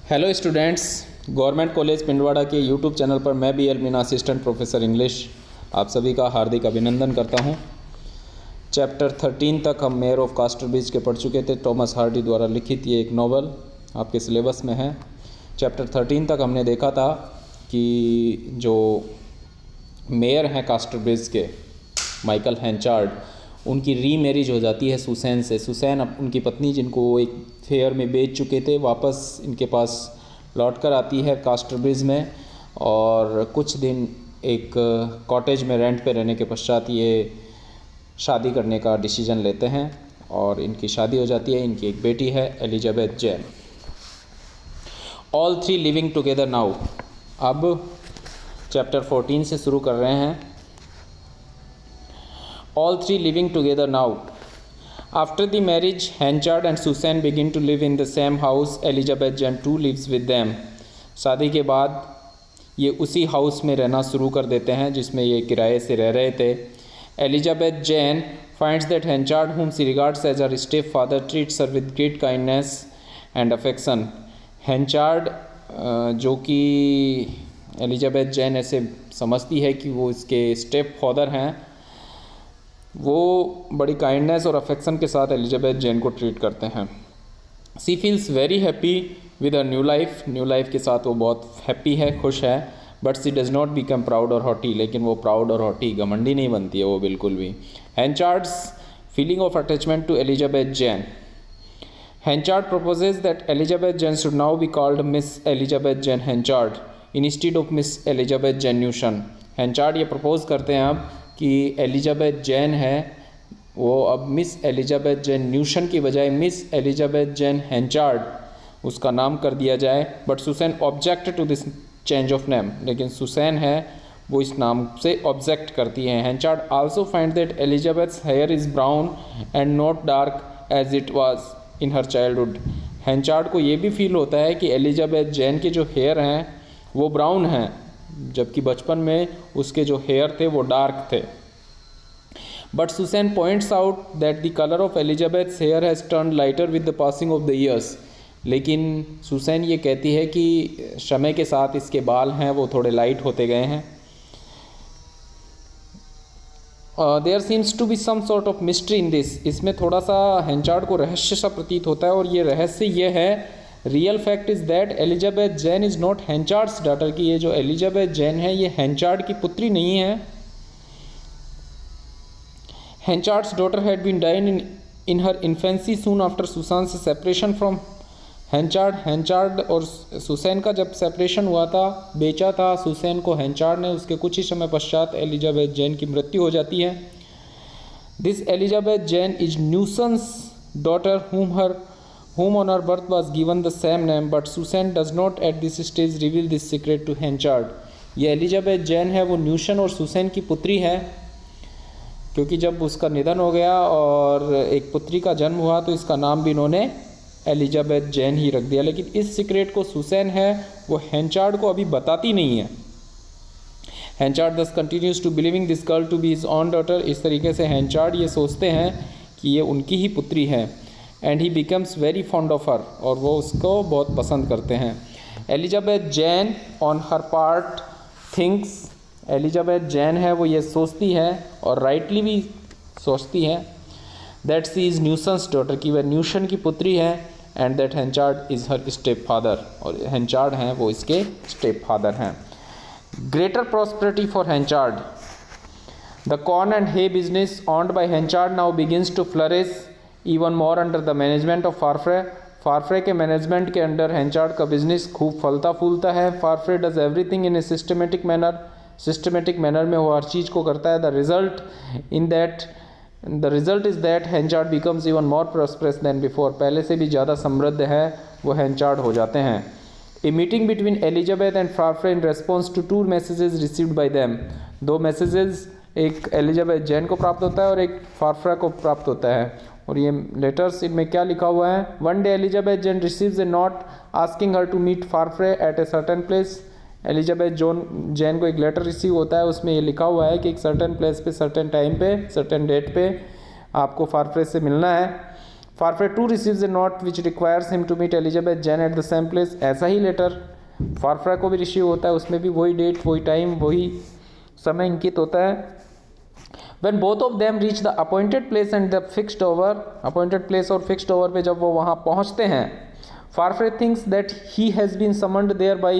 Hello students, government college Pindwara के YouTube channel पर मैं BL Meena assistant professor English आप सभी का हार्दिक अभिनंदन करता हूं। चैप्टर 13 तक हम मेयर ऑफ कास्टरब्रिज के पढ़ चुके थे। टॉमस हार्डी द्वारा लिखित ये एक नॉवल आपके सिलेबस में है। चैप्टर 13 तक हमने देखा था कि जो मेयर हैं कास्टरब्रिज के, माइकल हैंचार्ड, उनकी रीमैरिज हो जाती है सुसैन से। सुसैन उनकी पत्नी, जिनको वो एक फेयर में बेच चुके थे, वापस इनके पास लौट कर आती है कास्टरब्रिज में, और कुछ दिन एक कॉटेज में रेंट पे रहने के पश्चात ये शादी करने का डिसीजन लेते हैं और इनकी शादी हो जाती है। इनकी एक बेटी है, Elizabeth Jain. All three living together now. अब चैप्टर 14 से शुरू कर रहे हैं। All three living together now. After the marriage, Henchard and Susan begin to live in the same house. Elizabeth Jane too lives with them. शादी के बाद ये उसी हाउस में रहना शुरू कर देते हैं जिसमें ये किराए से रह रहे थे। Elizabeth Jane finds that Henchard, whom she regards as her stepfather, treats her with great kindness and affection. Henchard जो कि एलिजाबेथ जैन ऐसे समझती है कि वो इसके स्टेप फादर हैं, वो बड़ी काइंडनेस और अफेक्शन के साथ एलिजाबेथ जैन को ट्रीट करते हैं। She feels very happy with her new life. New life के साथ वो बहुत हैप्पी है, खुश है। But she does not become proud और हॉटी। लेकिन वो प्राउड और हॉटी, घमंडी नहीं बनती है वो बिल्कुल भी। Henchard's feeling of attachment to Elizabeth Jane. Henchard proposes that Elizabeth Jane should now be called Miss Elizabeth Jane Henchard instead of Miss Elizabeth Jane Newson. हैंचार्ड ये प्रपोज करते हैं अब कि एलिजाबेथ जैन है वो अब मिस एलिजाबेथ जैन न्यूशन की बजाय मिस एलिजाबेथ जैन हैंचार्ड उसका नाम कर दिया जाए। But Susan object to this change of name. लेकिन सुसैन है वो इस नाम से ऑब्जेक्ट करती हैं। Henchard also find that Elizabeth's hair is brown and not dark as it was in her childhood. Henchard को ये भी फील होता है कि एलिजाबेथ जैन के जो हेयर हैं वो ब्राउन हैं, जबकि बचपन में उसके जो हेयर थे वो डार्क थे। But Susan points out that the colour of Elizabeth's hair has turn lighter with the passing of the years. लेकिन सुसैन ये कहती है कि समय के साथ इसके बाल हैं वो थोड़े लाइट होते गए हैं। There seems to be some sort of mystery in this. इसमें थोड़ा सा हैंचार्ड को रहस्य सा प्रतीत होता है, और ये रहस्य ये है, real fact is that Elizabeth Jane is not Henchard's daughter. की ये जो एलिजाबेथ जैन है ये हैंचार्ड की पुत्री नहीं है। Henchard's daughter had been died in her infancy soon after Susan से सेपरेशन फ्रॉम हैंचार्ड। हैंचार्ड और सुसैन का जब सेपरेशन हुआ था, बेचा था सुसैन को हैंचार्ड ने, उसके कुछ ही समय पश्चात एलिजाबेथ जैन की मृत्यु हो जाती है। This Elizabeth Jain is nuisance daughter whom on her birth was given the same name, but Susan does not at this stage reveal this secret to Henchard. ये एलिजाबेथ जैन है वो न्यूशन और सुसैन की पुत्री है, क्योंकि जब उसका निधन हो गया और एक पुत्री का जन्म हुआ तो इसका नाम भी इन्होंने एलिजाबेथ जैन ही रख दिया। लेकिन इस सीक्रेट को सुसैन है वो हैंचार्ड को अभी बताती नहीं है। हैंचार्ड thus continues to believing this girl to be his own daughter. इस तरीके से हैंचार्ड ये सोचते हैं कि ये उनकी ही पुत्री है। And he becomes very fond of her, और वो उसको बहुत पसंद करते हैं। Elizabeth Jain on her part thinks. Elizabeth Jain है वो ये सोचती है और राइटली भी सोचती है that she is Newson's daughter, की वह न्यूशन की पुत्री है, and that Henchard is her stepfather, और हैंचार्ड हैं वो इसके स्टेप फादर हैं। Greater prosperity for Henchard. The corn and hay business owned by Henchard now begins to flourish even more under the management of Farfrae. Farfrae के management के under हैंचार्ड का business खूब फलता फूलता है। Farfrae does everything in a systematic manner. Systematic manner में वो हर चीज़ को करता है। The result is that Henchard becomes even more prosperous than before. पहले से भी ज़्यादा समृद्ध है वो हैंचार्ड हो जाते हैं। A meeting between Elizabeth and Farfrae in response to 2 messages received by them. 2 messages, एक एलिजाबेथ जैन को प्राप्त होता है और एक फारफ्रा को प्राप्त होता है। और ये लेटर्स, इनमें क्या लिखा हुआ है? One day Elizabeth Jane receives a note asking her to meet Farfrae at a certain place. Elizabeth Jane को एक लेटर रिसीव होता है, उसमें ये लिखा हुआ है कि एक सर्टेन प्लेस पे, सर्टेन टाइम पे, सर्टेन डेट पे आपको फारफ्रे से मिलना है। Farfrae too receives a note which requires him to meet Elizabeth Jane at the same place. ऐसा ही लेटर फारफ्रा को भी रिसीव होता है, उसमें भी वही डेट, वही टाइम, वही समय इंकित होता है। When both of them reach the appointed place and the fixed hour, appointed place और fixed hour पे जब वो वहाँ पहुँचते हैं, Farfrae thinks that he has been summoned there by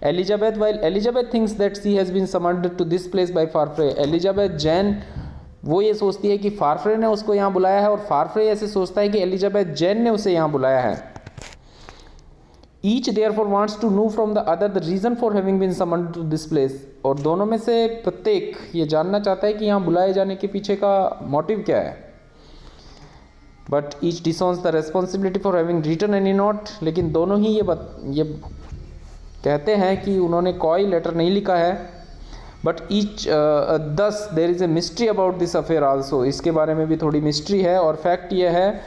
Elizabeth, while Elizabeth thinks that she has been summoned to this place by Farfrae. Elizabeth Jain वो ये सोचती है कि फारफ्रे ने उसको यहाँ बुलाया है, और फारफ्रे ऐसे सोचता है कि एलिजाबेथ जैन ने उसे यहाँ बुलाया है। Each therefore wants to know from the other the reason for having been summoned to this place. और दोनों में से प्रत्येक ये जानना चाहता है कि यहाँ बुलाए जाने के पीछे का मोटिव क्या है। But each disowns the responsibility for having written any note. लेकिन दोनों ही ये कहते हैं कि उन्होंने कोई लेटर नहीं लिखा है। But each thus there is a mystery about this affair also. इसके बारे में भी थोड़ी मिस्ट्री है, और फैक्ट ये है,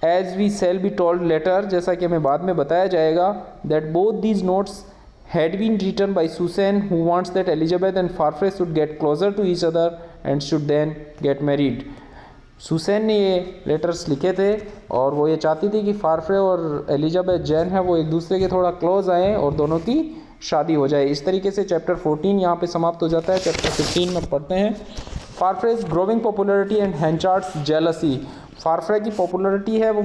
as we shall be told later, जैसा कि हमें बाद में बताया जाएगा, that both these notes had been written by Susan who wants that Elizabeth and Farfrae should get closer to each other and should then get married. Susan ने ये letters लिखे थे और वो ये चाहती थी कि फारफ्रे और एलिजाबेथ जैन है वो एक दूसरे के थोड़ा क्लोज आएँ और दोनों की शादी हो जाए। इस तरीके से चैप्टर 14 यहाँ पे समाप्त हो जाता है। चैप्टर 15 में पढ़ते हैं फारफ्रेज ग्रोविंग पॉपुलरिटी एंड हैंचार्ड्स जेलसी। फारफ्रे की पॉपुलरिटी है वो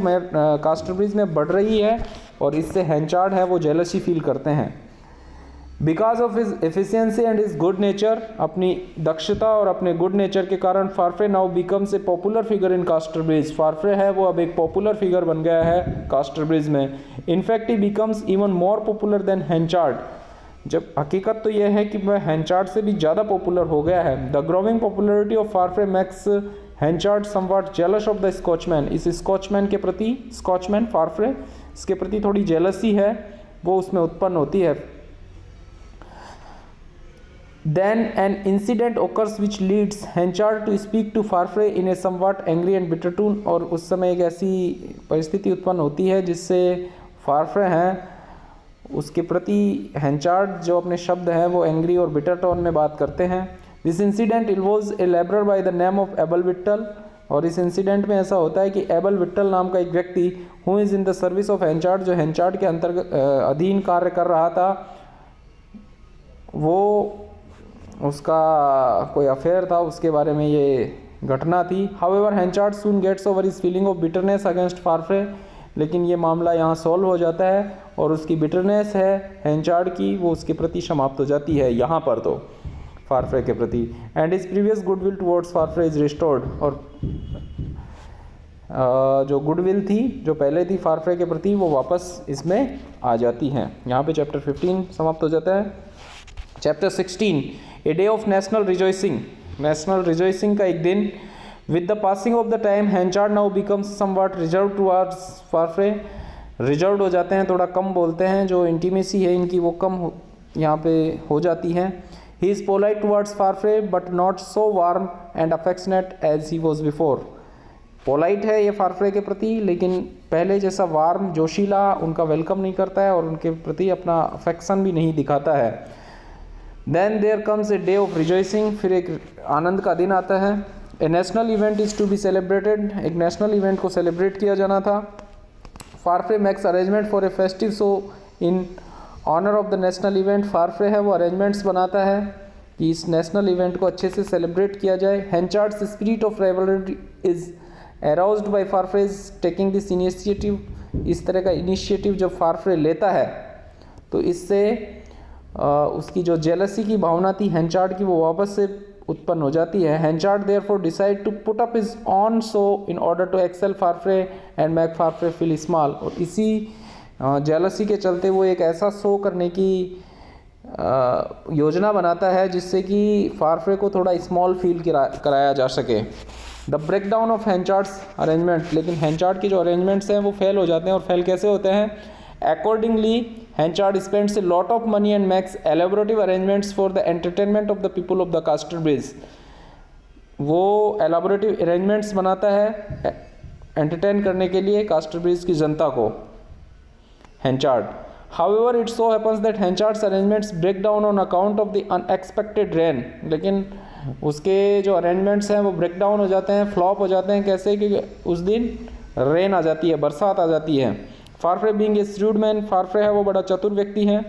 कास्टरब्रिज में बढ़ रही है, और इससे हैंचार्ड है वो जेलसी फील करते हैं। Because of his efficiency and his good nature, अपनी दक्षता और अपने गुड नेचर के कारण Farfrae now becomes a popular figure in Casterbridge. Farfrae है वो अब एक पॉपुलर फिगर बन गया है कास्टरब्रिज में। In fact he becomes even more popular than Henchard. जब हकीकत तो यह है कि वह हैंचार्ड से भी ज़्यादा पॉपुलर हो गया है। The growing popularity of Farfrae makes Henchard somewhat jealous of the Scotchman. इस स्कॉचमैन के प्रति, स्कॉचमैन फारफ्रे, इसके प्रति थोड़ी जेलसी है वो उसमें उत्पन्न होती है। Then an incident occurs which leads Henchard to speak to Farfrae in a somewhat angry and bitter tone। और उस समय एक ऐसी परिस्थिति उत्पन्न होती है जिससे फारफ्रे हैं उसके प्रति हैंचार्ड जो अपने शब्द हैं वो एंग्री और बिटर टोन में बात करते हैं। This incident involves A labourer by the name of able Whittle. और इस इंसिडेंट में ऐसा होता है कि एबल विट्टल नाम का एक व्यक्ति who is in the service of Henchard, जो हैंचार्ड के अंतर्गत अधीन कार्य कर रहा था, वो उसका कोई अफेयर था, उसके बारे में ये घटना थी। However Henchard soon gets over his feeling of bitterness against Farfrae. लेकिन ये मामला यहाँ सॉल्व हो जाता है और उसकी बिटरनेस है हैंचार्ड की वो उसके प्रति समाप्त हो जाती है यहाँ पर तो फारफ्रे के प्रति। And his previous goodwill towards Farfrae is restored. और जो गुडविल थी जो पहले थी फारफ्रे के प्रति वो वापस इसमें आ जाती हैं। यहाँ पे चैप्टर 15 समाप्त हो जाता है। Chapter 16 a day of national rejoicing. National rejoicing का एक दिन। With the passing of the time Henchard now becomes somewhat reserve towards Farfrae. Reserve हो जाते हैं, थोड़ा कम बोलते हैं, जो इंटीमेसी है इनकी वो कम यहाँ पे हो जाती है। He is polite towards Farfrae but not so warm and affectionate as he was before. Polite है ये फारफ्रे के प्रति, लेकिन पहले जैसा वार्म जोशीला उनका वेलकम नहीं करता है और उनके प्रति अपना अफेक्शन भी नहीं दिखाता है। Then there comes a day of rejoicing. फिर एक आनंद का दिन आता है। A national event is to be celebrated. एक नेशनल इवेंट को सेलिब्रेट किया जाना था। Farfrae makes arrangement for a festive show in honour of the national event. Farfrae है वो अरेंजमेंट्स बनाता है कि इस नेशनल इवेंट को अच्छे से सेलिब्रेट किया जाए। Henchard's spirit of rivalry is aroused by Farfrae's taking this initiative. इस तरह का इनिशिएटिव जब फारफ्रे लेता है तो इससे उसकी जो जेलसी की भावना थी हैंचार्ड की वो वापस से उत्पन्न हो जाती है। Henchard therefore decide to put up his own show in order to excel Farfrae and make Farfrae feel small. और इसी जेलसी के चलते वो एक ऐसा शो करने की योजना बनाता है जिससे कि फारफ्रे को थोड़ा स्मॉल फील कराया जा सके। The break down of Henchard's arrangement. लेकिन हैंचार्ड के जो अरेंजमेंट्स हैं वो फेल हो जाते हैं। और फेल कैसे होते हैं? Accordingly, Henchard spends a lot of money and makes elaborative arrangements for the entertainment of the people of the Casterbridge। वो elaborative arrangements बनाता है entertain करने के लिए Casterbridge की जनता को Henchard। However, it so happens that Henchard's arrangements break down on account of the unexpected rain। लेकिन उसके जो अरेंजमेंट्स हैं वो ब्रेक डाउन हो जाते हैं, फ्लॉप हो जाते हैं। कैसे? कि उस दिन रेन आ जाती है, बरसात आ जाती है। फारफ्रे बीइंग ए श्रूड मैन, फारफ्रे है वो बड़ा चतुर व्यक्ति है।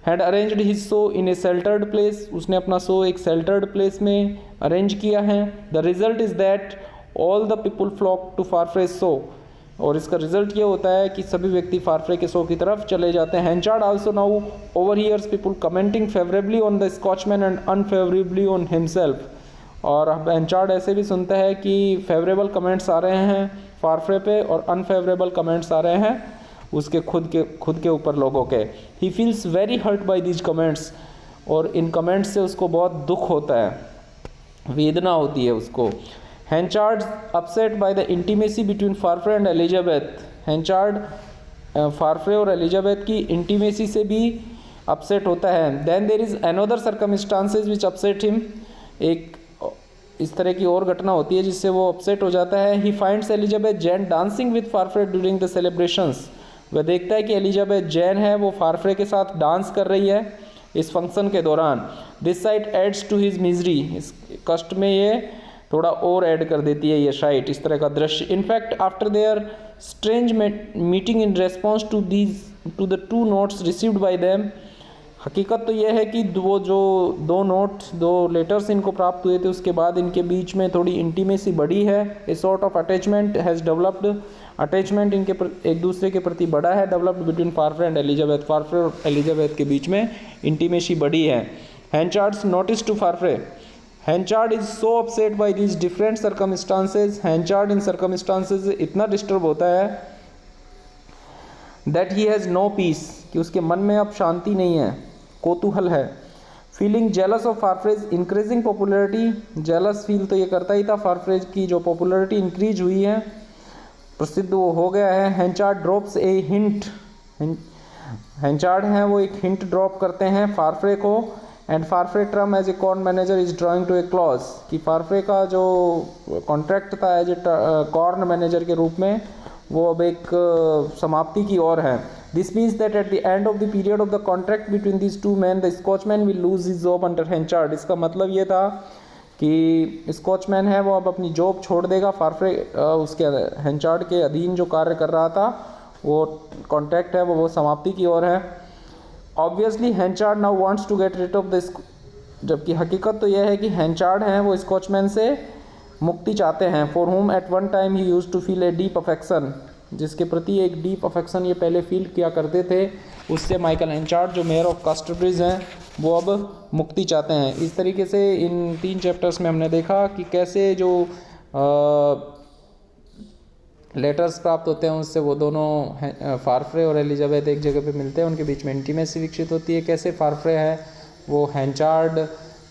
Had arranged his show in A sheltered place, उसने अपना शो एक शेल्टर्ड प्लेस में अरेंज किया है। The result is that all the people flock to Farfrae show, और इसका रिजल्ट ये होता है कि सभी व्यक्ति फारफ्रे के शो की तरफ चले जाते हैं। Henchard also now overhears people commenting favourably on the Scotchman and unfavourably on himself, और अब हैंचार्ड ऐसे भी सुनता है कि फेवरेबल कमेंट्स आ रहे हैं फारफ्रे पे और अनफेवरेबल कमेंट्स आ रहे हैं उसके खुद के ऊपर लोगों के। He feels very hurt by these comments, और इन कमेंट्स से उसको बहुत दुख होता है, वेदना होती है उसको। Henchard upset by the intimacy between Farfrae and Elizabeth, Henchard Farfrae और एलिजाबेथ की इंटीमेसी से भी अपसेट होता है। Then there is another circumstances which upset him, एक इस तरह की और घटना होती है जिससे वो अपसेट हो जाता है। He finds Elizabeth Jane dancing with Farfrae during the celebrations, वह देखता है कि एलिजाबेथ जैन है वो फारफ्रे के साथ डांस कर रही है इस फंक्शन के दौरान। This sight adds to his misery, इस कष्ट में ये थोड़ा और ऐड कर देती है ये साइट, इस तरह का दृश्य। In fact after their strange meeting in response to the two notes received by them, हकीकत तो यह है कि वो जो दो लेटर्स इनको प्राप्त हुए थे उसके बाद इनके बीच में थोड़ी इंटीमेसी बढ़ी है। A sort of attachment has developed, attachment इनके एक दूसरे के प्रति बढ़ा है, developed between Farfrae and Elizabeth, Farfrae और एलिजाबेथ के बीच में इंटीमेसी बढ़ी है। Henchard's notice to Farfrae, Henchard is so upset by these different circumstances, Henchard इन सर्कमस्टांसेस इतना डिस्टर्ब होता है that he has no peace, कि उसके मन में अब शांति नहीं है, कोतूहल है। Feeling jealous of Farfrae's increasing popularity, jealous feel तो ये करता ही था, फारफ्रेज की जो पॉपुलैरिटी इंक्रीज हुई है, प्रसिद्ध वो हो गया है। हैंचार्ड ड्रॉप्स ए हिंट, हैंचार्ड हैं वो एक हिंट ड्रॉप करते हैं फारफ्रे को। And Farfrae term as a corn manager is drawing to a close, कि फारफ्रे का जो कॉन्ट्रैक्ट था एज ए कॉर्न मैनेजर के रूप में वो अब एक समाप्ति की ओर है। This means that at the end of the period of the contract between this two man the Scotchman will lose his job under Henchard, इसका मतलब ये था कि स्कॉचमैन है वो अब अपनी जॉब छोड़ देगा, फारफ्रे उसके हैंचार्ड के अधीन जो कार्य कर रहा था वो कॉन्ट्रैक्ट है वो समाप्ति की ओर है। Obviously Henchard now wants to get rid of this, जबकि हकीकत तो यह है कि हैंचार्ड हैं वो स्कॉचमैन से मुक्ति चाहते हैं। For whom at one time he used to feel a deep affection, जिसके प्रति एक डीप अफेक्शन ये पहले फील किया करते थे, उससे माइकल हैंचार्ड जो मेयर ऑफ कास्टरब्रिज हैं वो अब मुक्ति चाहते हैं। इस तरीके से इन 3 चैप्टर्स में हमने देखा कि कैसे जो लेटर्स प्राप्त होते हैं उससे वो दोनों फारफ्रे और एलिजाबेथ एक जगह पे मिलते हैं, उनके बीच में इंटीमेसी विकसित होती है। कैसे फारफ्रे है वो हैंचार्ड,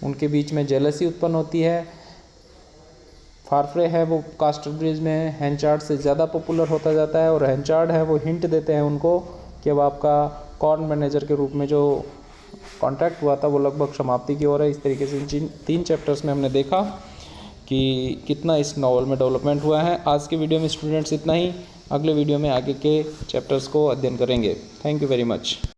उनके बीच में जेलसी उत्पन्न होती है। फारफ्रे है वो कास्टरब्रिज में हैंचार्ड से ज़्यादा पॉपुलर होता जाता है, और हैंचार्ड है वो हिंट देते हैं उनको कि अब आपका कॉर्न मैनेजर के रूप में जो कॉन्ट्रैक्ट हुआ था वो लगभग समाप्ति की ओर है। इस तरीके से इन 3 चैप्टर्स में हमने देखा कि कितना इस नॉवल में डेवलपमेंट हुआ है। आज के वीडियो में स्टूडेंट्स इतना ही, अगले वीडियो में आगे के चैप्टर्स को अध्ययन करेंगे। Thank you very much.